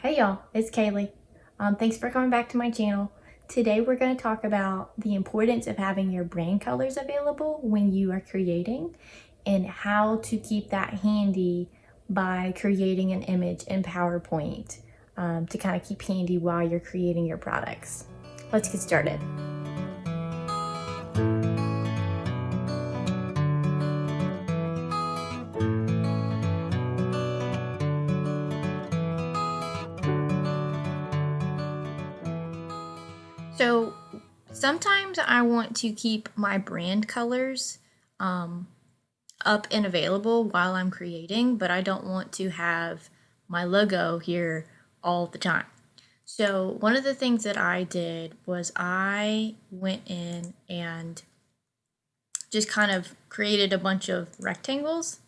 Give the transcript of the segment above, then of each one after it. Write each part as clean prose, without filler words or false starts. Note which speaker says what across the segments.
Speaker 1: Hey y'all, it's Kaylee. Thanks for coming back to my channel. Today we're going to talk about the importance of having your brand colors available when you are creating and how to keep that handy by creating an image in PowerPoint to kind of keep handy while you're creating your products. Let's get started. So sometimes I want to keep my brand colors up and available while I'm creating, but I don't want to have my logo here all the time. So one of the things that I did was I went in and just kind of created a bunch of rectangles,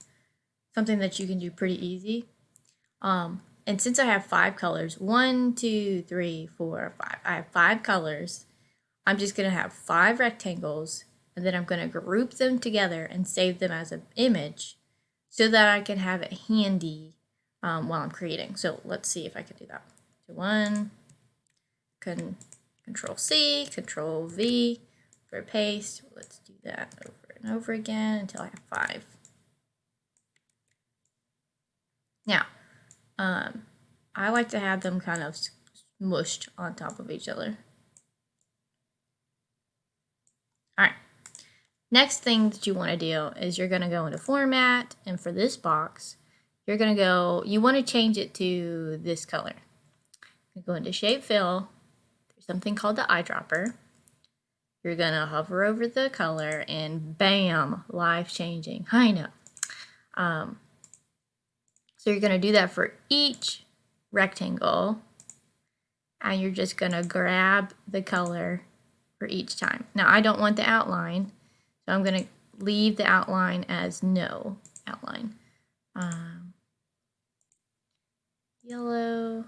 Speaker 1: something that you can do pretty easy. And since I have 5 colors, 1, 2, 3, 4, 5, I have 5 colors. I'm just going to have 5 rectangles, and then I'm going to group them together and save them as an image so that I can have it handy while I'm creating. So let's see if I can do that. So 1, Control C, Control V for paste. Let's do that over and over again until I have 5. Now, I like to have them kind of smushed on top of each other. All right. Next thing that you want to do is you're going to go into Format, and for this box, you're going to go, you want to change it to this color. You go into Shape Fill. There's something called the eyedropper. You're going to hover over the color, and bam, life changing. I know. So you're going to do that for each rectangle, and you're just going to grab the color for each time. Now, I don't want the outline, so I'm going to leave the outline as no outline. Yellow.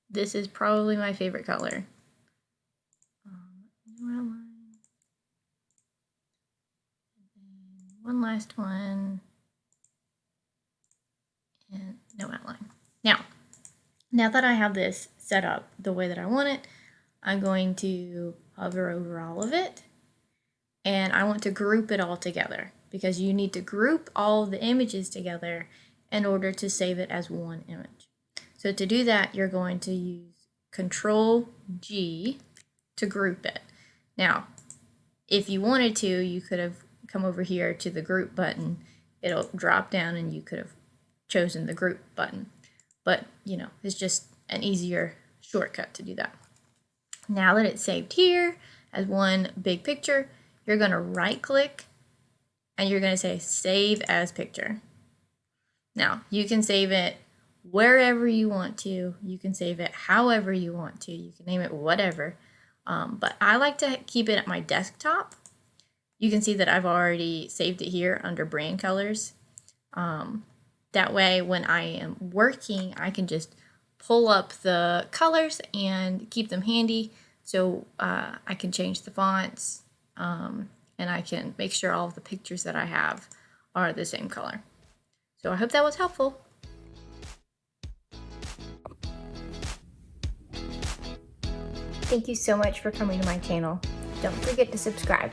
Speaker 1: This is probably my favorite color. No outline. One last one. And no outline. Now that I have this set up the way that I want it, I'm going to hover over all of it, and I want to group it all together because you need to group all the images together in order to save it as one image. So to do that, you're going to use Control G to group it. Now, if you wanted to, you could have come over here to the group button. It'll drop down and you could have chosen the group button. But, you know, it's just an easier shortcut to do that. Now that it's saved here as one big picture, you're going to right click and you're going to say Save as Picture. Now, you can save it wherever you want to. You can save it however you want to. You can name it whatever. But I like to keep it at my desktop. You can see that I've already saved it here under brand colors. That way, when I am working, I can just pull up the colors and keep them handy. So I can change the fonts and I can make sure all of the pictures that I have are the same color. So I hope that was helpful. Thank you so much for coming to my channel. Don't forget to subscribe.